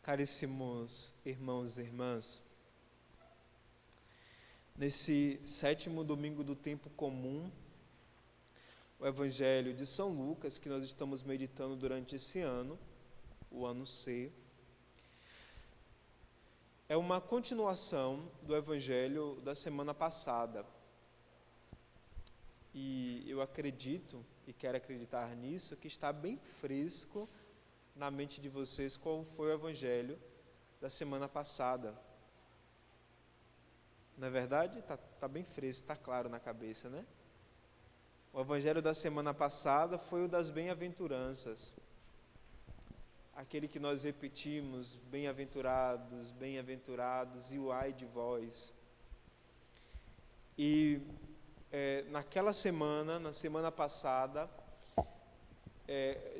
Caríssimos irmãos e irmãs, nesse 7º domingo do tempo comum, o Evangelho de São Lucas, que nós estamos meditando durante esse ano, o ano C, é uma continuação do Evangelho da semana passada. E eu acredito, e quero acreditar nisso, que está bem fresco na mente de vocês qual foi o Evangelho da semana passada. Não é verdade? Está bem fresco, está claro na cabeça, né? O Evangelho da semana passada foi o das bem-aventuranças. Aquele que nós repetimos, bem-aventurados, bem-aventurados e o ai de vós. E naquela semana, na semana passada,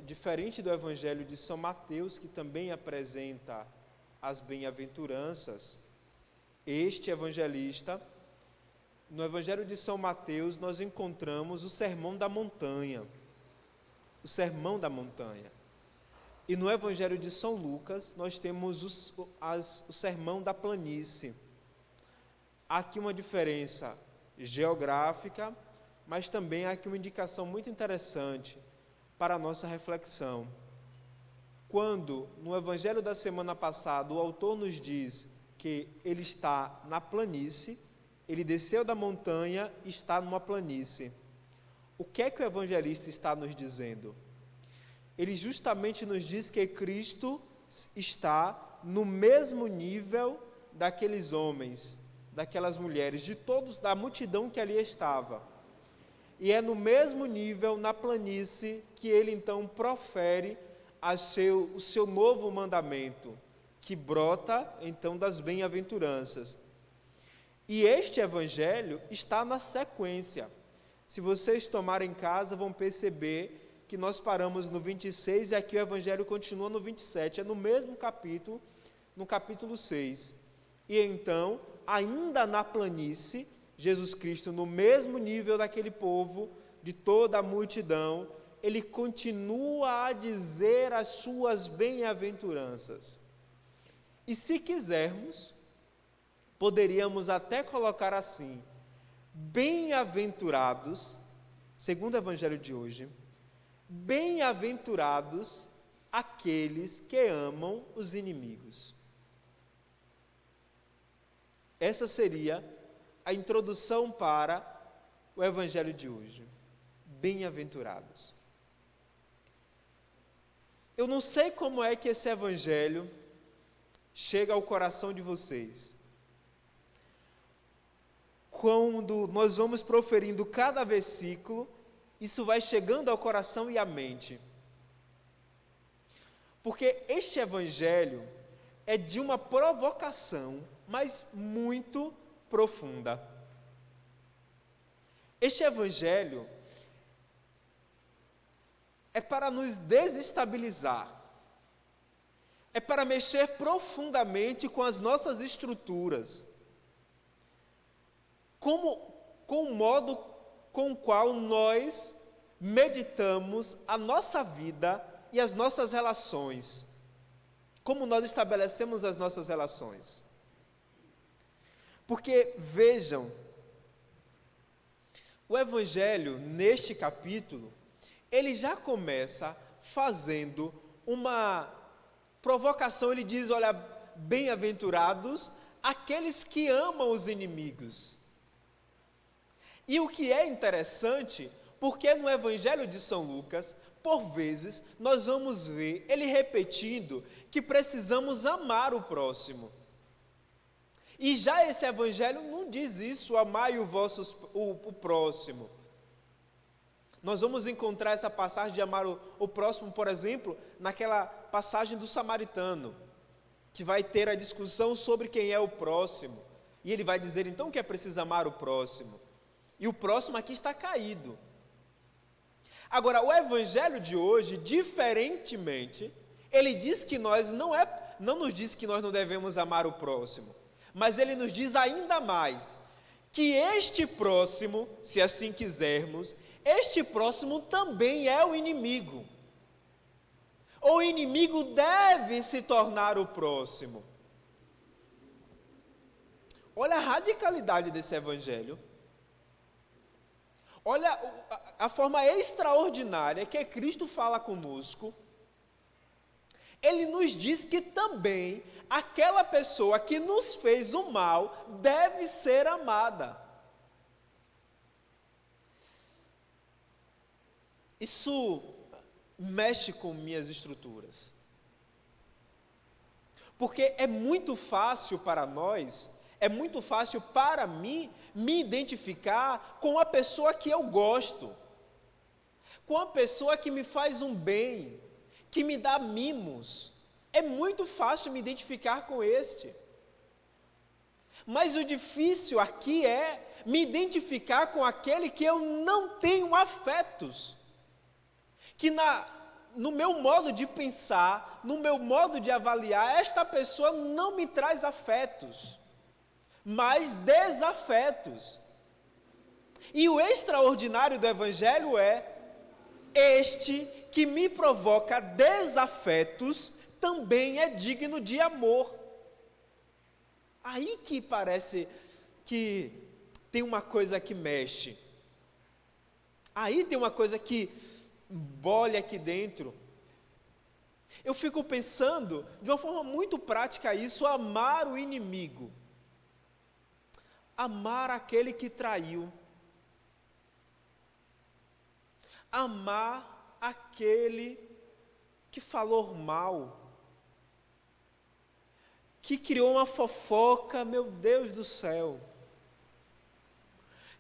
diferente do Evangelho de São Mateus, que também apresenta as bem-aventuranças, este evangelista, no Evangelho de São Mateus, nós encontramos o Sermão da Montanha. O Sermão da Montanha. E no Evangelho de São Lucas, nós temos o Sermão da Planície. Há aqui uma diferença geográfica, mas também há aqui uma indicação muito interessante para a nossa reflexão. Quando, no Evangelho da semana passada, o autor nos diz que ele está na planície, ele desceu da montanha e está numa planície. O que é que o evangelista está nos dizendo? Ele justamente nos diz que Cristo está no mesmo nível daqueles homens, daquelas mulheres, de todos, da multidão que ali estava. E é no mesmo nível, na planície, que ele então profere o seu novo mandamento, que brota então das bem-aventuranças. E este evangelho está na sequência. Se vocês tomarem em casa, vão perceber que nós paramos no 26 e aqui o evangelho continua no 27. É no mesmo capítulo, no capítulo 6. E então, ainda na planície, Jesus Cristo, no mesmo nível daquele povo, de toda a multidão, ele continua a dizer as suas bem-aventuranças. E se quisermos, poderíamos até colocar assim: bem-aventurados, segundo o Evangelho de hoje, bem-aventurados aqueles que amam os inimigos. Essa seria a introdução para o Evangelho de hoje. Bem-aventurados. Eu não sei como é que esse Evangelho chega ao coração de vocês. Quando nós vamos proferindo cada versículo, isso vai chegando ao coração e à mente. Porque este Evangelho é de uma provocação, mas muito profunda. Este Evangelho é para nos desestabilizar, é para mexer profundamente com as nossas estruturas, com o modo com o qual nós meditamos a nossa vida e as nossas relações, como nós estabelecemos as nossas relações. Porque, vejam, o Evangelho, neste capítulo, ele já começa fazendo uma provocação. Ele diz, olha, bem-aventurados aqueles que amam os inimigos. E o que é interessante, porque no Evangelho de São Lucas, por vezes, nós vamos ver ele repetindo que precisamos amar o próximo. E já esse Evangelho não diz isso, amai o próximo. Nós vamos encontrar essa passagem de amar o próximo, por exemplo, naquela passagem do samaritano, que vai ter a discussão sobre quem é o próximo. E ele vai dizer então que é preciso amar o próximo. E o próximo aqui está caído. Agora, o Evangelho de hoje, diferentemente, ele diz que não nos diz que nós não devemos amar o próximo, mas ele nos diz ainda mais, que este próximo, se assim quisermos, este próximo também é o inimigo. O inimigo deve se tornar o próximo. Olha a radicalidade desse evangelho. Olha a forma extraordinária que Cristo fala conosco. Ele nos diz que também aquela pessoa que nos fez o mal deve ser amada. Isso mexe com minhas estruturas. Porque é muito fácil para nós, é muito fácil para mim me identificar com a pessoa que eu gosto, com a pessoa que me faz um bem, que me dá mimos. É muito fácil me identificar com este. Mas o difícil aqui é me identificar com aquele que eu não tenho afetos, que no meu modo de pensar, no meu modo de avaliar, esta pessoa não me traz afetos, mas desafetos. E o extraordinário do Evangelho é: este que me provoca desafetos também é digno de amor. Aí que parece que tem uma coisa que mexe. Aí tem uma coisa que bolha aqui dentro. Eu fico pensando, de uma forma muito prática isso, amar o inimigo. Amar aquele que traiu. Amar aquele que falou mal. Que criou uma fofoca, meu Deus do céu.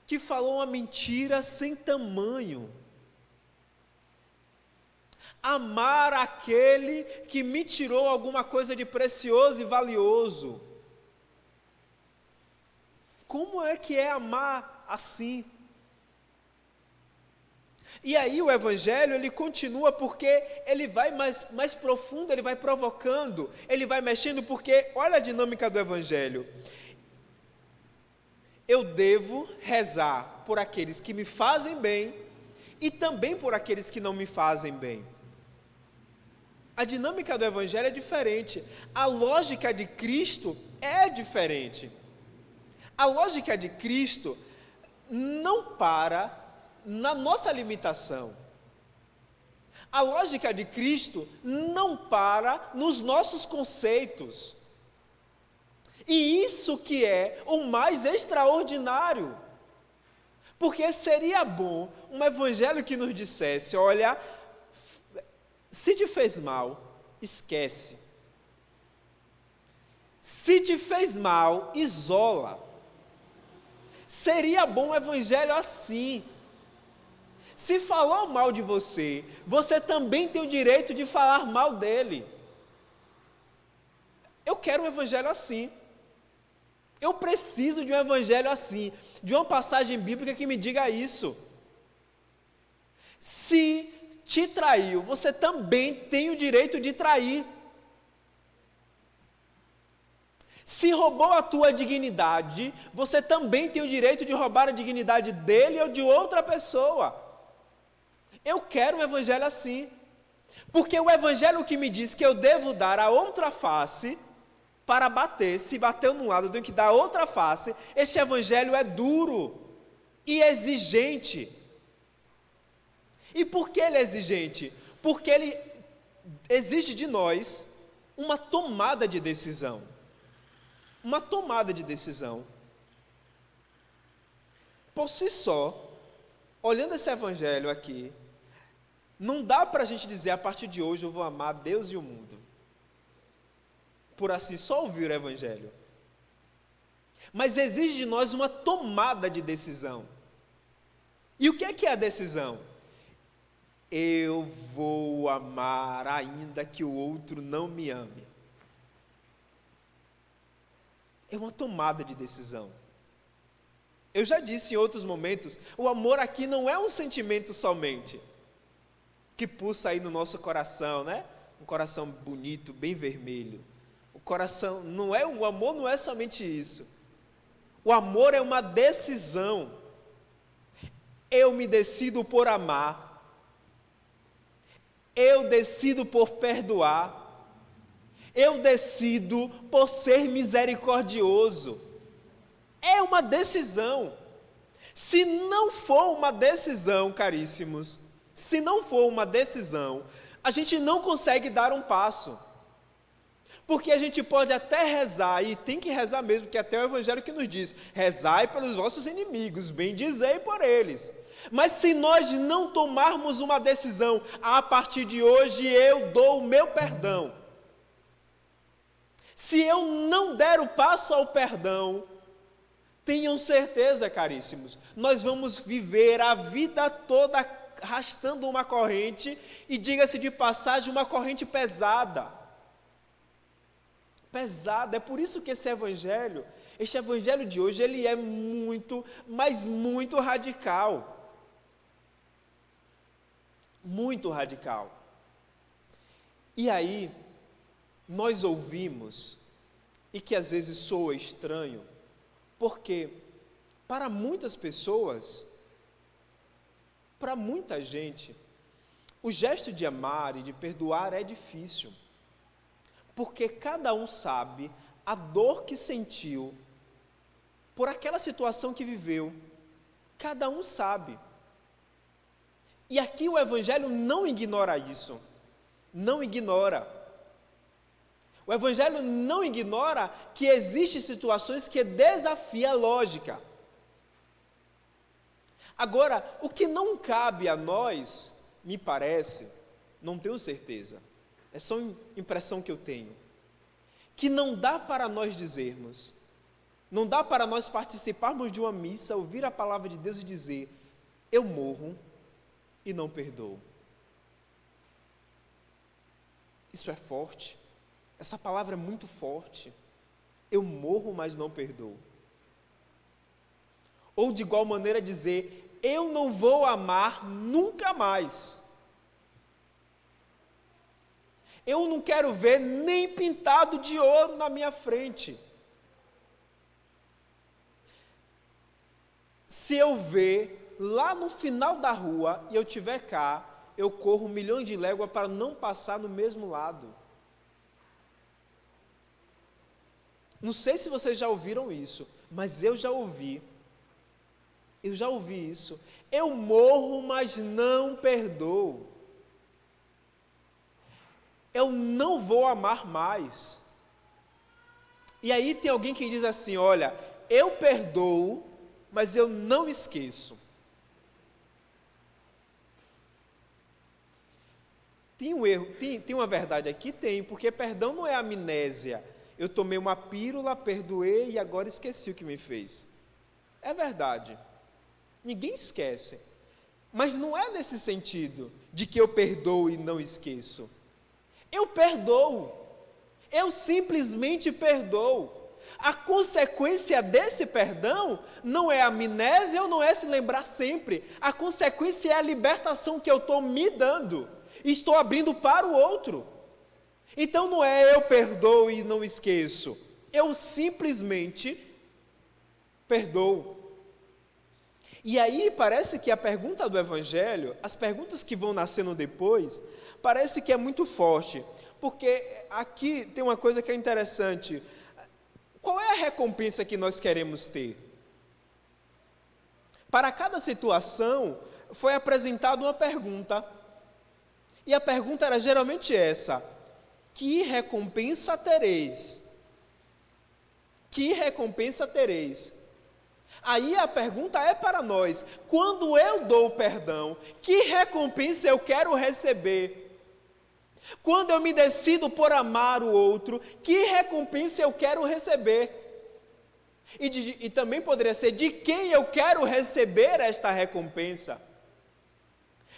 Que falou uma mentira sem tamanho. Amar aquele que me tirou alguma coisa de precioso e valioso. Como é que é amar assim? E aí o Evangelho, ele continua porque ele vai mais profundo, ele vai provocando, ele vai mexendo, porque olha a dinâmica do Evangelho. Eu devo rezar por aqueles que me fazem bem e também por aqueles que não me fazem bem. A dinâmica do Evangelho é diferente. A lógica de Cristo é diferente. A lógica de Cristo não para na nossa limitação. A lógica de Cristo não para nos nossos conceitos. E isso que é o mais extraordinário. Porque seria bom um evangelho que nos dissesse: olha, se te fez mal, esquece. Se te fez mal, isola. Seria bom um evangelho assim. Se falou mal de você, você também tem o direito de falar mal dele. Eu quero um evangelho assim. Eu preciso de um evangelho assim, de uma passagem bíblica que me diga isso. Se te traiu, você também tem o direito de trair. Se roubou a tua dignidade, você também tem o direito de roubar a dignidade dele ou de outra pessoa. Eu quero um evangelho assim, porque o evangelho que me diz que eu devo dar a outra face para bater, se bateu num lado, eu tenho que dar a outra face. Este evangelho é duro e exigente. E por que ele é exigente? Porque ele exige de nós uma tomada de decisão. Uma tomada de decisão. Por si só, olhando esse evangelho aqui, não dá para a gente dizer: a partir de hoje eu vou amar Deus e o mundo. Por assim só ouvir o evangelho. Mas exige de nós uma tomada de decisão. E o que é a decisão? Eu vou amar ainda que o outro não me ame. É uma tomada de decisão. Eu já disse em outros momentos, o amor aqui não é um sentimento somente, que pulsa aí no nosso coração, né? Um coração bonito, bem vermelho. O coração, o amor não é somente isso. O amor é uma decisão. Eu me decido por amar. Eu decido por perdoar. Eu decido por ser misericordioso. É uma decisão. Se não for uma decisão, caríssimos, se não for uma decisão, a gente não consegue dar um passo. Porque a gente pode até rezar, e tem que rezar mesmo, porque até o Evangelho que nos diz: rezai pelos vossos inimigos, bendizei por eles. Mas se nós não tomarmos uma decisão, a partir de hoje eu dou o meu perdão. Se eu não der o passo ao perdão, tenham certeza, caríssimos, nós vamos viver a vida toda arrastando uma corrente, e diga-se de passagem, uma corrente pesada. Pesada, é por isso que este evangelho de hoje, ele é muito, mas muito radical. Muito radical. E aí, nós ouvimos, e que às vezes soa estranho, porque para muitas pessoas, para muita gente, o gesto de amar e de perdoar é difícil, porque cada um sabe a dor que sentiu por aquela situação que viveu, cada um sabe. E aqui o Evangelho não ignora isso, não ignora. O Evangelho não ignora que existem situações que desafiam a lógica. Agora, o que não cabe a nós, me parece, não tenho certeza, é só impressão que eu tenho, que não dá para nós dizermos, não dá para nós participarmos de uma missa, ouvir a palavra de Deus e dizer: eu morro e não perdoo. Isso é forte. Essa palavra é muito forte. Eu morro, mas não perdoo. Ou de igual maneira dizer: eu não vou amar nunca mais. Eu não quero ver nem pintado de ouro na minha frente. Se eu ver lá no final da rua e eu estiver cá, eu corro milhões de léguas para não passar no mesmo lado. Não sei se vocês já ouviram isso, mas eu já ouvi. Eu já ouvi isso. Eu morro, mas não perdoo. Eu não vou amar mais. E aí tem alguém que diz assim: olha, eu perdoo, mas eu não esqueço. Tem um erro, tem uma verdade aqui? Tem, porque perdão não é amnésia. Eu tomei uma pílula, perdoei e agora esqueci o que me fez. É verdade. Ninguém esquece. Mas não é nesse sentido, de que eu perdoo e não esqueço. Eu perdoo. Eu simplesmente perdoo. A consequência desse perdão não é amnésia ou não é se lembrar sempre. A consequência é a libertação que eu estou me dando. Estou abrindo para o outro. Então não é eu perdoo e não esqueço. Eu simplesmente perdoo. E aí parece que a pergunta do Evangelho, as perguntas que vão nascendo depois, parece que é muito forte. Porque aqui tem uma coisa que é interessante. Qual é a recompensa que nós queremos ter? Para cada situação, foi apresentada uma pergunta. E a pergunta era geralmente essa: que recompensa tereis? Que recompensa tereis? Aí a pergunta é para nós: quando eu dou perdão, que recompensa eu quero receber? Quando eu me decido por amar o outro, que recompensa eu quero receber? E também poderia ser: de quem eu quero receber esta recompensa?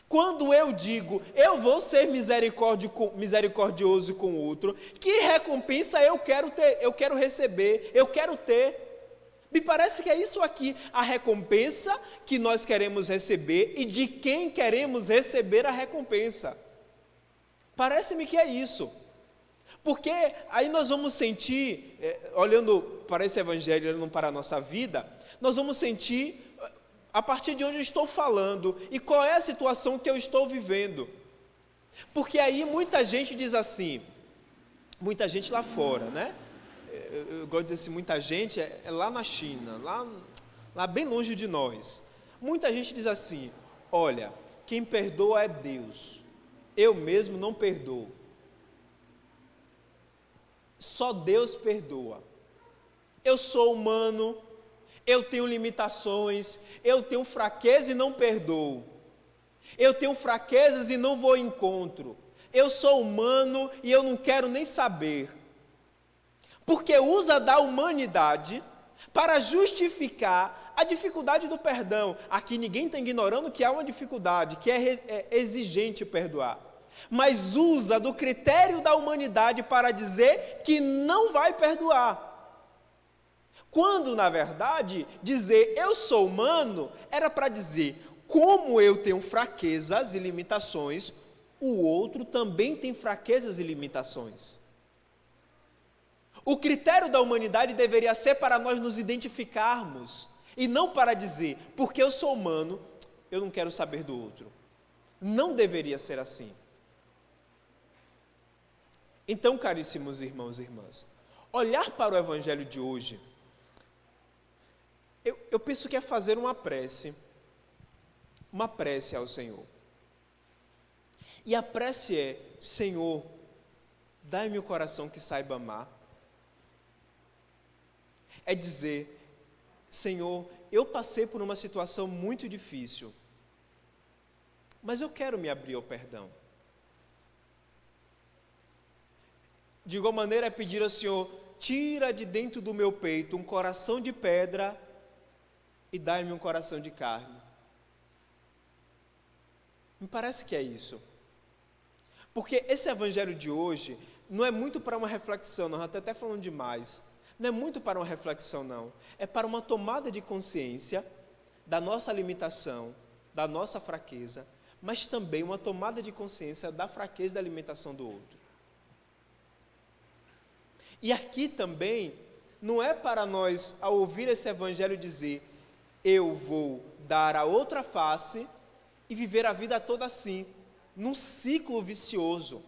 Quando eu digo, eu vou ser misericordioso com o outro, que recompensa eu quero ter, eu quero receber, eu quero ter? Me parece que é isso aqui, a recompensa que nós queremos receber e de quem queremos receber a recompensa. Parece-me que é isso. Porque aí nós vamos sentir, olhando para esse evangelho, olhando para a nossa vida, nós vamos sentir a partir de onde eu estou falando e qual é a situação que eu estou vivendo. Porque aí muita gente diz assim, muita gente lá fora, né? Eu gosto de dizer assim, muita gente é lá na China, lá bem longe de nós. Muita gente diz assim, olha, quem perdoa é Deus, eu mesmo não perdoo. Só Deus perdoa. Eu sou humano, eu tenho limitações, eu tenho fraqueza e não perdoo. Eu tenho fraquezas e não vou ao encontro. Eu sou humano e eu não quero nem saber. Porque usa da humanidade para justificar a dificuldade do perdão. Aqui ninguém está ignorando que há uma dificuldade, que é exigente perdoar. Mas usa do critério da humanidade para dizer que não vai perdoar. Quando, na verdade, dizer eu sou humano era para dizer, como eu tenho fraquezas e limitações, o outro também tem fraquezas e limitações. O critério da humanidade deveria ser para nós nos identificarmos, e não para dizer, porque eu sou humano, eu não quero saber do outro. Não deveria ser assim. Então, caríssimos irmãos e irmãs, olhar para o Evangelho de hoje, eu penso que é fazer uma prece ao Senhor. E a prece é, Senhor, dai-me o coração que saiba amar. É dizer, Senhor, eu passei por uma situação muito difícil, mas eu quero me abrir ao perdão. De igual maneira é pedir ao Senhor, tira de dentro do meu peito um coração de pedra e dai-me um coração de carne. Me parece que é isso. Porque esse evangelho de hoje não é muito para uma reflexão, nós até falando demais. Não é muito para uma reflexão, não. É para uma tomada de consciência da nossa limitação, da nossa fraqueza, mas também uma tomada de consciência da fraqueza e da limitação do outro. E aqui também, não é para nós, ao ouvir esse evangelho, dizer, eu vou dar a outra face e viver a vida toda assim, num ciclo vicioso,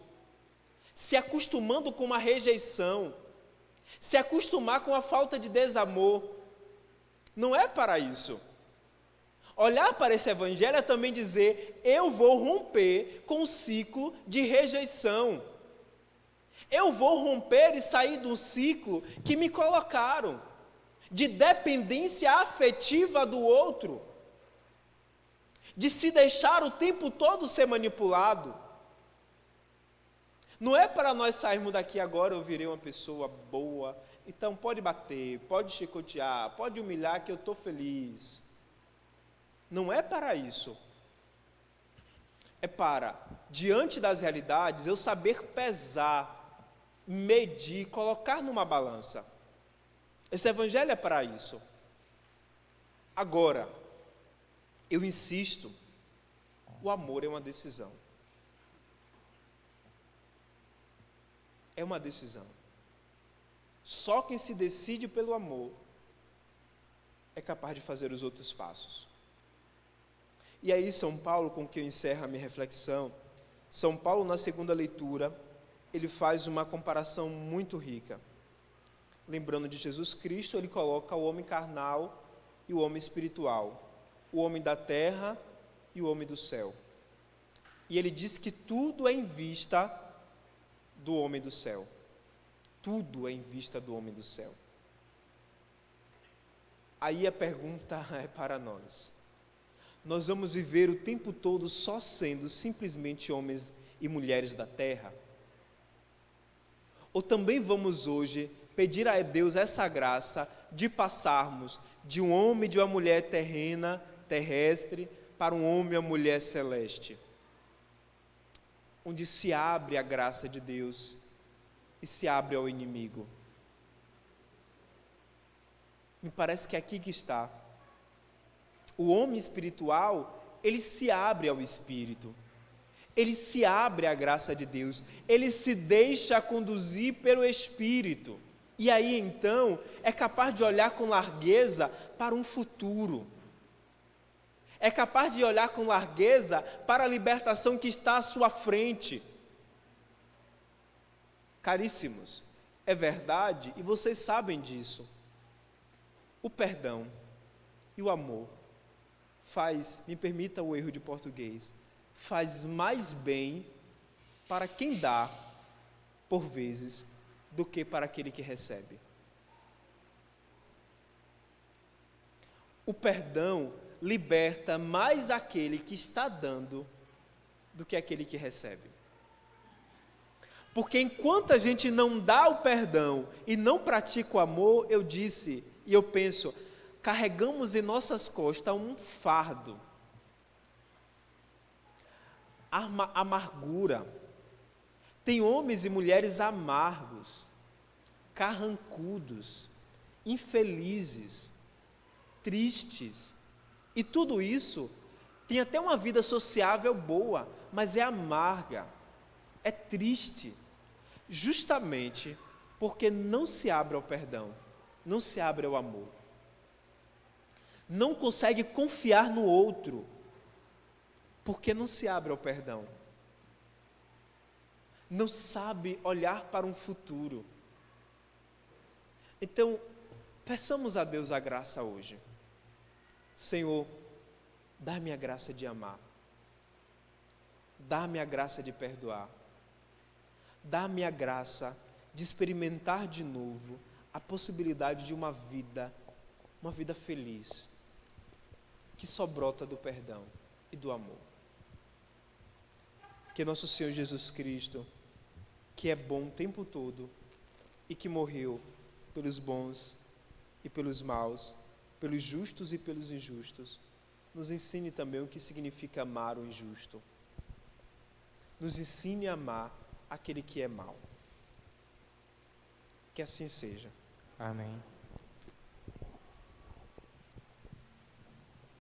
se acostumando com uma rejeição, se acostumar com a falta de desamor. Não é para isso. Olhar para esse evangelho é também dizer, eu vou romper com o ciclo de rejeição. Eu vou romper e sair do ciclo que me colocaram, de dependência afetiva do outro, de se deixar o tempo todo ser manipulado. Não é para nós sairmos daqui agora, eu virei uma pessoa boa, então pode bater, pode chicotear, pode humilhar que eu estou feliz. Não é para isso. É para, diante das realidades, eu saber pesar, medir, colocar numa balança. Esse evangelho é para isso. Agora, eu insisto, o amor é uma decisão. É uma decisão. Só quem se decide pelo amor é capaz de fazer os outros passos. E aí São Paulo, com que eu encerro a minha reflexão, São Paulo na segunda leitura, ele faz uma comparação muito rica. Lembrando de Jesus Cristo, ele coloca o homem carnal e o homem espiritual, o homem da terra e o homem do céu. E ele diz que tudo é em vista do homem do céu. Tudo é em vista do homem do céu. Aí a pergunta é para nós. Nós vamos viver o tempo todo só sendo simplesmente homens e mulheres da terra? Ou também vamos hoje pedir a Deus essa graça de passarmos de um homem e de uma mulher terrena, terrestre, para um homem e uma mulher celeste, onde se abre a graça de Deus e se abre ao inimigo. Me parece que é aqui que está. O homem espiritual, ele se abre ao Espírito, ele se abre à graça de Deus, ele se deixa conduzir pelo Espírito, e aí então é capaz de olhar com largueza para um futuro, é capaz de olhar com largueza para a libertação que está à sua frente. Caríssimos, é verdade, e vocês sabem disso. O perdão e o amor me permita o erro de português, faz mais bem para quem dá, por vezes, do que para aquele que recebe. O perdão liberta mais aquele que está dando do que aquele que recebe. Porque enquanto a gente não dá o perdão e não pratica o amor, eu disse e eu penso, carregamos em nossas costas um fardo. Amargura. Tem homens e mulheres amargos, carrancudos, infelizes, tristes. E tudo isso tem até uma vida sociável boa, mas é amarga, é triste, justamente porque não se abre ao perdão, não se abre ao amor. Não consegue confiar no outro, porque não se abre ao perdão. Não sabe olhar para um futuro. Então, peçamos a Deus a graça hoje. Senhor, dá-me a graça de amar. Dá-me a graça de perdoar. Dá-me a graça de experimentar de novo a possibilidade de uma vida feliz, que só brota do perdão e do amor. Que nosso Senhor Jesus Cristo, que é bom o tempo todo e que morreu pelos bons e pelos maus, pelos justos e pelos injustos, nos ensine também o que significa amar o injusto. Nos ensine a amar aquele que é mau. Que assim seja. Amém.